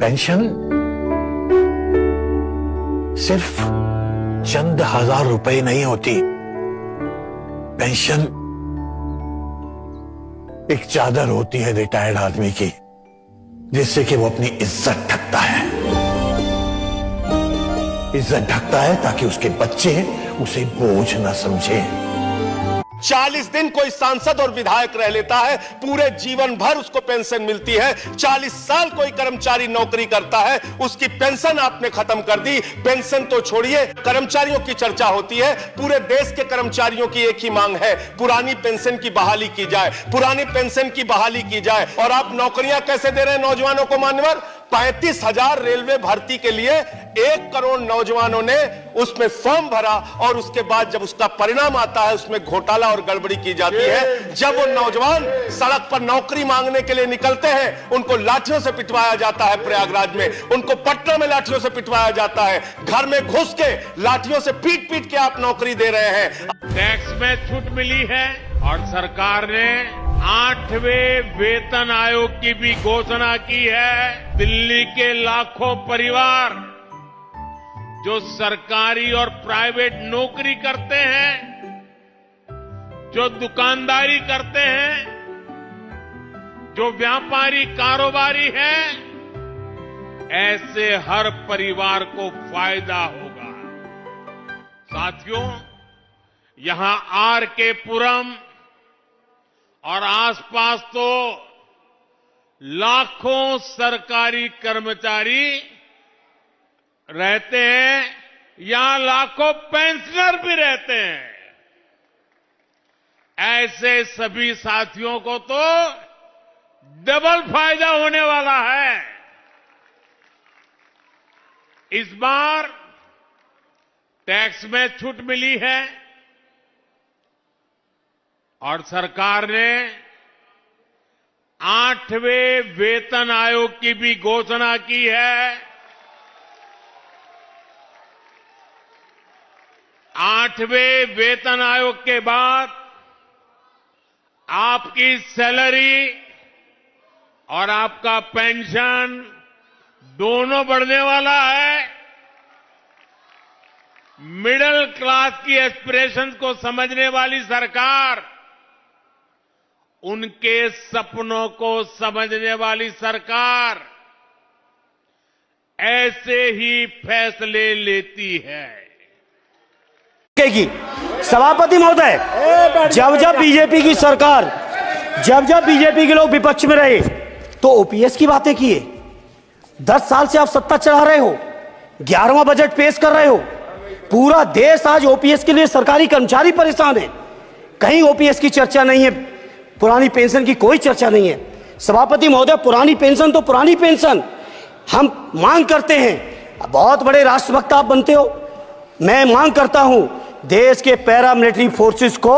Pension सिर्फ चंद हजार रुपए नहीं होती। पेंशन एक चादर होती है रिटायर्ड आदमी की, जिससे कि वो अपनी इज्जत ढकता है। इज्जत ढकता है ताकि उसके बच्चे उसे बोझ न समझे। 40 दिन कोई सांसद और विधायक रह लेता है, पूरे जीवन भर उसको पेंशन मिलती है। 40 साल कोई कर्मचारी नौकरी करता है, उसकी पेंशन आपने खत्म कर दी। पेंशन तो छोड़िए, कर्मचारियों की चर्चा होती है। पूरे देश के कर्मचारियों की एक ही मांग है, पुरानी पेंशन की बहाली की जाए, पुरानी पेंशन की बहाली की जाए। और आप नौकरियां कैसे दे रहे हैं नौजवानों को मान्यवर? 35,000 रेलवे भर्ती के लिए 1 करोड़ नौजवानों ने उसमें फॉर्म भरा, और उसके बाद जब उसका परिणाम आता है उसमें घोटाला और गड़बड़ी की जाती है। जब वो नौजवान सड़क पर नौकरी मांगने के लिए निकलते हैं, उनको लाठियों से पिटवाया जाता है प्रयागराज में, उनको पटना में लाठियों से पिटवाया जाता है। घर में घुस के लाठियों से पीट पीट के आप नौकरी दे रहे हैं। टैक्स में छूट मिली है और सरकार ने 8वें वेतन आयोग की भी घोषणा की है। दिल्ली के लाखों परिवार जो सरकारी और प्राइवेट नौकरी करते हैं, जो दुकानदारी करते हैं, जो व्यापारी कारोबारी हैं, ऐसे हर परिवार को फायदा होगा। साथियों, यहां आर.के. पुरम और आसपास तो लाखों सरकारी कर्मचारी रहते हैं, यहां लाखों पेंशनर भी रहते हैं। ऐसे सभी साथियों को तो डबल फायदा होने वाला है। इस बार टैक्स में छूट मिली है और सरकार ने 8वें वेतन आयोग की भी घोषणा की है। 8वें वेतन आयोग के बाद आपकी सैलरी और आपका पेंशन दोनों बढ़ने वाला है। मिडिल क्लास की एस्पिरेशंस को समझने वाली सरकार, उनके सपनों को समझने वाली सरकार ऐसे ही फैसले लेती है। सभापति महोदय, जब बीजेपी की सरकार, जब बीजेपी के लोग विपक्ष में रहे तो ओपीएस की बातें किए। 10 साल से आप सत्ता चढ़ा रहे हो, 11वां बजट पेश कर रहे हो। पूरा देश आज ओपीएस के लिए, सरकारी कर्मचारी परेशान है। कहीं ओपीएस की चर्चा नहीं है, पुरानी पेंशन की कोई चर्चा नहीं है। सभापति महोदय, पुरानी पेंशन तो पुरानी पेंशन, हम मांग करते हैं। बहुत बड़े राष्ट्रभक्त आप बनते हो, मैं मांग करता हूं देश के पैरामिलिट्री फोर्सेस को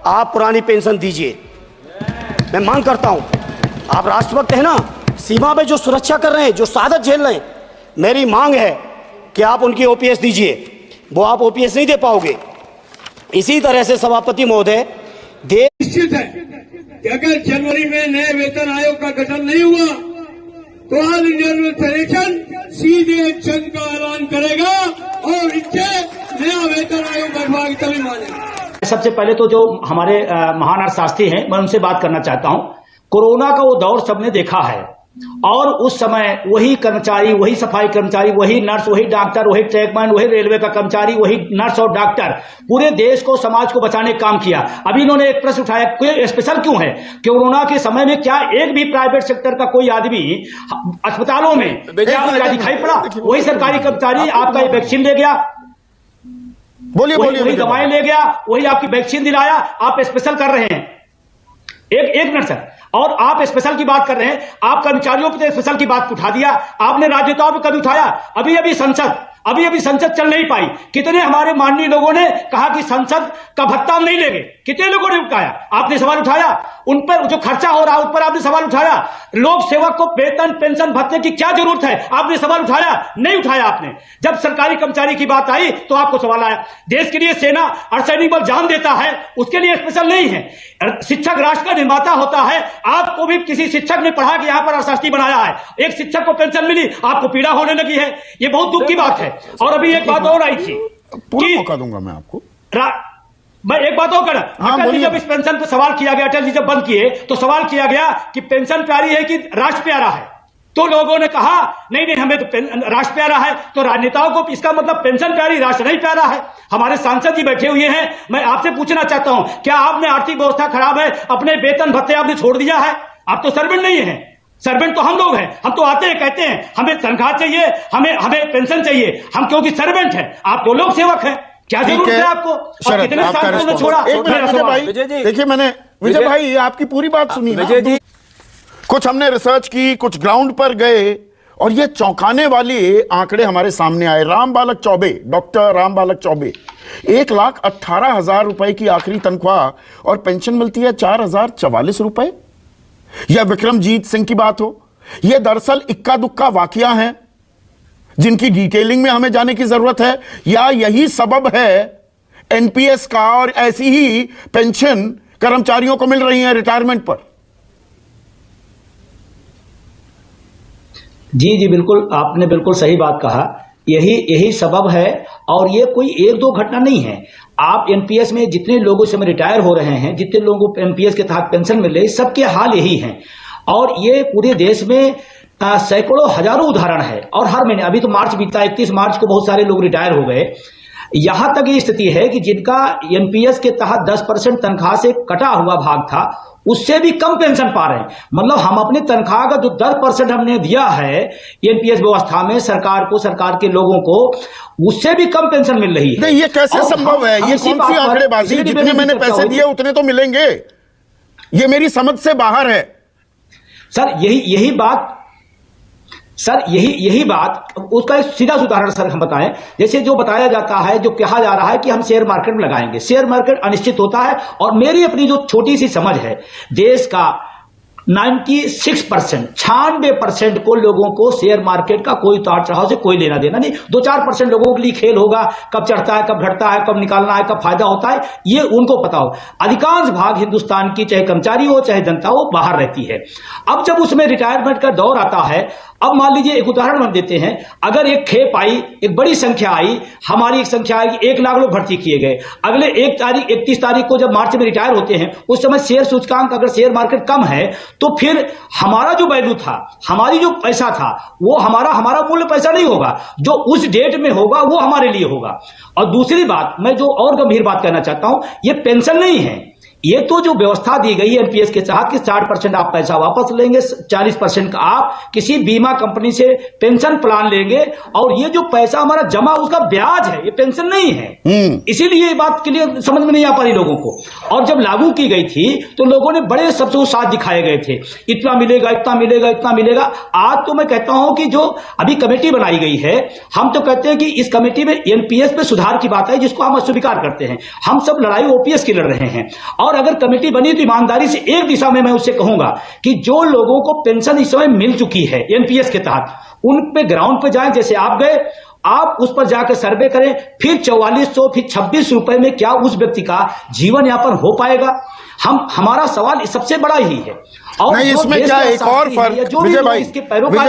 आप पुरानी पेंशन दीजिए। मैं मांग करता हूं, आप राष्ट्रभक्त हैं ना, सीमा पे जो सुरक्षा कर रहे हैं, जो शहादत झेल रहे हैं, मेरी मांग है कि आप उनकी ओपीएस दीजिए। वो आप ओपीएस नहीं दे पाओगे। इसी तरह से सभापति महोदय, निश्चित है कि अगर जनवरी में नए वेतन आयोग का गठन नहीं हुआ तो ऑल इंडिया फेडरेशन सीधे जंग का ऐलान करेगा और इससे नया वेतन आयोग गठवा के तभी मानेगा। सबसे पहले तो जो हमारे महान अर्थशास्त्री हैं, मैं उनसे बात करना चाहता हूं। कोरोना का वो दौर सबने देखा है और उस समय वही कर्मचारी, वही सफाई कर्मचारी, वही नर्स, वही डॉक्टर, वही ट्रैकमैन, वही रेलवे का कर्मचारी, वही नर्स और डॉक्टर पूरे देश को, समाज को बचाने का काम किया। अभी इन्होंने एक प्रश्न उठाया, कोई स्पेशल क्यों है? कोरोना के समय में क्या एक भी प्राइवेट सेक्टर का कोई आदमी अस्पतालों में क्या दिखाई पड़ा? वही सरकारी कर्मचारी आपका ये वैक्सीन ले गया, वही दवाएं ले गया, वही आपकी वैक्सीन दिलाया। आप स्पेशल कर रहे हैं एक मिनट सर, और आप स्पेशल की बात कर रहे हैं। आप कर्मचारियों पे स्पेशल की बात उठा दिया, आपने राजनेताओं पे कभी उठाया? अभी संसद अभी अभी संसद चल नहीं पाई, कितने हमारे माननीय लोगों ने कहा कि संसद का भत्ता हम नहीं लेंगे, कितने लोगों ने उठाया, आपने सवाल उठाया, उन पर जो खर्चा हो रहा है उस पर आपने सवाल उठाया, लोक सेवक को वेतन पेंशन भत्ते की क्या जरूरत है, आपने सवाल उठाया, नहीं उठाया आपने। जब सरकारी कर्मचारी की बात आई तो आपको सवाल आया। देश के लिए सेना अर्धसैनिक बल जान देता है, उसके लिए स्पेशल नहीं है। शिक्षक राष्ट्र का निर्माता होता है, आपको भी किसी शिक्षक ने पढ़ा कि यहां पर अर्थशास्त्री बनाया है, एक शिक्षक को पेंशन मिली, आपको पीड़ा होने लगी है, ये बहुत दुख की बात है। और अभी एक बात और आई थी, पूरा मौका दूंगा मैं आपको, मैं एक बात और कर, अटल जी जब इस पेंशन पर सवाल किया गया, अटल जी जब बंद किए तो सवाल किया गया कि पेंशन प्यारी है कि राष्ट्र प्यारा है, तो लोगों ने कहा नहीं नहीं हमें तो राष्ट्र प्यारा है। तो राजनेताओं को इसका मतलब पेंशन प्यारी, राष्ट्र नहीं प्यारा है। हमारे सांसद जी बैठे हुए हैं, मैं आपसे पूछना चाहता हूं, क्या आपने आर्थिक व्यवस्था खराब है, अपने वेतन भत्ते आपने छोड़ दिया है? आप तो सर्वेंट नहीं है, सर्वेंट तो हम लोग हैं, हम तो आते हैं कहते हैं हमें तनख्वाह चाहिए, हमें पेंशन चाहिए, हम क्योंकि सर्वेंट हैं, आप तो लोक सेवक हैं, क्या जरूरत है आपको? और कितने सांसदों ने छोड़ा? देखिए मैंने विजय भाई आपकी पूरी बात सुनी ना, कुछ हमने रिसर्च की, कुछ ग्राउंड पर गए और ये चौंकाने वाले आंकड़े हमारे सामने आए। राम बालक चौबे, डॉक्टर राम बालक चौबे, 1,18,000 रुपए की आखिरी तनख्वाह और पेंशन मिलती है 4,044 रुपए। या विक्रमजीत सिंह की बात हो, यह दरअसल इक्का दुक्का वाकया हैं जिनकी डिटेलिंग में हमें जाने की जरूरत है, या यही सबब है एनपीएस का और ऐसी ही पेंशन कर्मचारियों को मिल रही है रिटायरमेंट पर? जी बिल्कुल, आपने बिल्कुल सही बात कहा, यही सबब है। और ये कोई एक दो घटना नहीं है। आप एनपीएस में जितने लोगों से रिटायर हो रहे हैं, जितने लोगों को एनपीएस के तहत पेंशन मिल रही है, सबके हाल यही हैं। और ये पूरे देश में सैकड़ों हजारों उदाहरण है। और हर महीने, अभी तो मार्च बीता, 31 मार्च को बहुत सारे लोग रिटायर हो गए। यहां तक ये स्थिति है कि जिनका एनपीएस के तहत 10% तनख्वाह से कटा हुआ भाग था, उससे भी कम पेंशन पा रहे हैं। मतलब हम अपनी तनख्वाह का जो 10% हमने दिया है एनपीएस व्यवस्था में सरकार को, सरकार के लोगों को, उससे भी कम पेंशन मिल रही है। नहीं, ये कैसे संभव है? ये कौन सी आंकड़ेबाजी? जितने मैंने पैसे दिए उतने तो मिलेंगे, ये मेरी समझ से बाहर है। सर यही बात, उसका एक सीधा उदाहरण सर हम बताएं। जैसे जो बताया जाता है, जो कहा जा रहा है कि हम शेयर मार्केट में लगाएंगे, शेयर मार्केट अनिश्चित होता है। और मेरी अपनी जो छोटी सी समझ है, देश का 96% को लोगों को शेयर मार्केट का कोई उतार चढ़ाव से कोई लेना देना नहीं। 2-4% लोगों के लिए खेल होगा, कब चढ़ता है, कब घटता है, कब निकालना है, कब फायदा होता है, ये उनको पता हो। अधिकांश भाग हिंदुस्तान की, चाहे कर्मचारी हो चाहे जनता हो, बाहर रहती है। अब जब उसमें रिटायरमेंट का दौर आता है, अब मान लीजिए एक उदाहरण हम देते हैं, अगर एक खेप आई, एक बड़ी संख्या आई, हमारी एक संख्या आई, 1 लाख लोग भर्ती किए गए, अगले 31 तारीख को जब मार्च में रिटायर होते हैं, उस समय शेयर सूचकांक, अगर शेयर मार्केट कम है, तो फिर हमारा जो वैल्यू था, हमारी जो पैसा था, वो हमारा मूल्य पैसा नहीं होगा, जो उस डेट में होगा वो हमारे लिए होगा। और दूसरी बात, मैं जो और गंभीर बात कहना चाहता हूं, ये पेंशन नहीं है, ये तो जो व्यवस्था दी गई है एनपीएस के तहत कि 60% आप पैसा वापस लेंगे, 40% का आप किसी बीमा कंपनी से पेंशन प्लान लेंगे, और ये जो पैसा हमारा जमा उसका ब्याज है, ये पेंशन नहीं है। इसीलिए ये बात के लिए समझ में नहीं आ पा रही लोगों को। और जब लागू की गई थी तो लोगों ने बड़े सबसे साथ दिखाए गए थे, इतना मिलेगा, इतना मिलेगा, इतना मिलेगा। आज तो मैं कहता हूं कि जो अभी कमेटी बनाई गई है, हम तो कहते हैं कि इस कमेटी में एनपीएस पे सुधार की बात है, जिसको हम अस्वीकार करते हैं। हम सब लड़ाई ओपीएस की लड़ रहे हैं। और अगर कमेटी बनी तो ईमानदारी से एक दिशा में मैं उससे कहूंगा कि जो लोगों को पेंशन इस समय मिल चुकी है एनपीएस के तहत, उन पे ग्राउंड पे जाएं, जैसे आप गए, आप उस पर जाकर सर्वे करें, फिर 4400 फिर 26 रुपए में क्या उस व्यक्ति का जीवन यापन हो पाएगा? हमारा सवाल सबसे बड़ा ही है। और नहीं, इसमें क्या एक और फर्क, विजय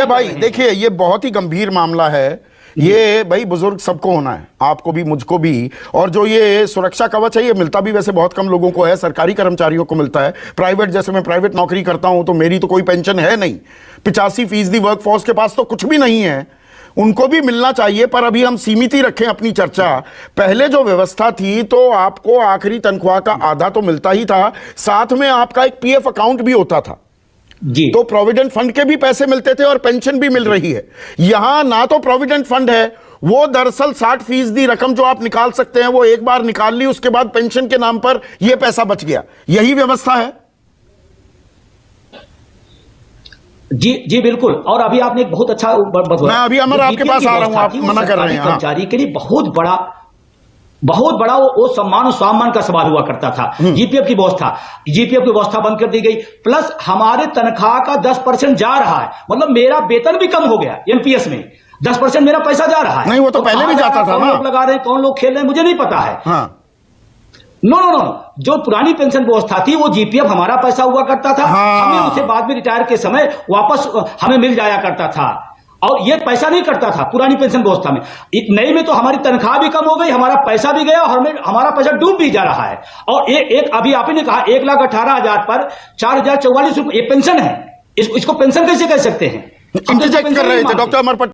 भाई देखिए, ये बहुत ही गंभीर मामला है। ये भाई बुजुर्ग सबको होना है, आपको भी, मुझको भी। और जो ये सुरक्षा कवच है, ये मिलता भी वैसे बहुत कम लोगों को है, सरकारी कर्मचारियों को मिलता है। प्राइवेट, जैसे मैं प्राइवेट नौकरी करता हूं तो मेरी तो कोई पेंशन है नहीं। 85% वर्कफोर्स के पास तो कुछ भी नहीं है, उनको भी मिलना चाहिए। पर अभी हम सीमित ही रखें अपनी चर्चा। पहले जो व्यवस्था थी तो आपको आखिरी तनख्वाह का आधा तो मिलता ही था, साथ में आपका एक पीएफ अकाउंट भी होता था जी, तो प्रोविडेंट फंड के भी पैसे मिलते थे और पेंशन भी मिल रही है। यहां ना तो प्रोविडेंट फंड है, वो दरअसल 60% रकम जो आप निकाल सकते हैं वो एक बार निकाल ली, उसके बाद पेंशन के नाम पर यह पैसा बच गया। यही व्यवस्था है। जी बिल्कुल। और अभी आपने एक बहुत अच्छा मैं अभी अमर आपके पास आ रहा हूं, आप मना कर रहे हैं। कर्मचारी के लिए बहुत बड़ा वो सम्मान और सम्मान का सवाल हुआ करता था। जीपीएफ की व्यवस्था बंद कर दी गई, प्लस हमारे तनख्वाह का 10% जा रहा है, मतलब मेरा वेतन भी कम हो गया। एनपीएस में 10% मेरा पैसा जा रहा है। नहीं, वो तो पहले भी जाता था ना। लोग लगा रहे हैं, कौन लोग खेल रहे हैं मुझे नहीं पता है। हाँ। नो, जो पुरानी पेंशन व्यवस्था थी वो जीपीएफ हमारा पैसा हुआ करता था। हाँ। हमें उसे बाद में रिटायर के समय वापस हमें मिल जाया करता था, और ये पैसा नहीं करता था पुरानी पेंशन व्यवस्था में। नई में तो हमारी तनख्वाह भी कम हो गई, हमारा पैसा भी गया, और हमारा पैसा डूब भी जा रहा है। और एक अभी आपने ने कहा 1,18,000 पर 4,044 रुपये ये पेंशन है। इसको पेंशन कैसे कह सकते हैं? इंटरजेक्ट कर रहे थे डॉक्टर अमर पटेल।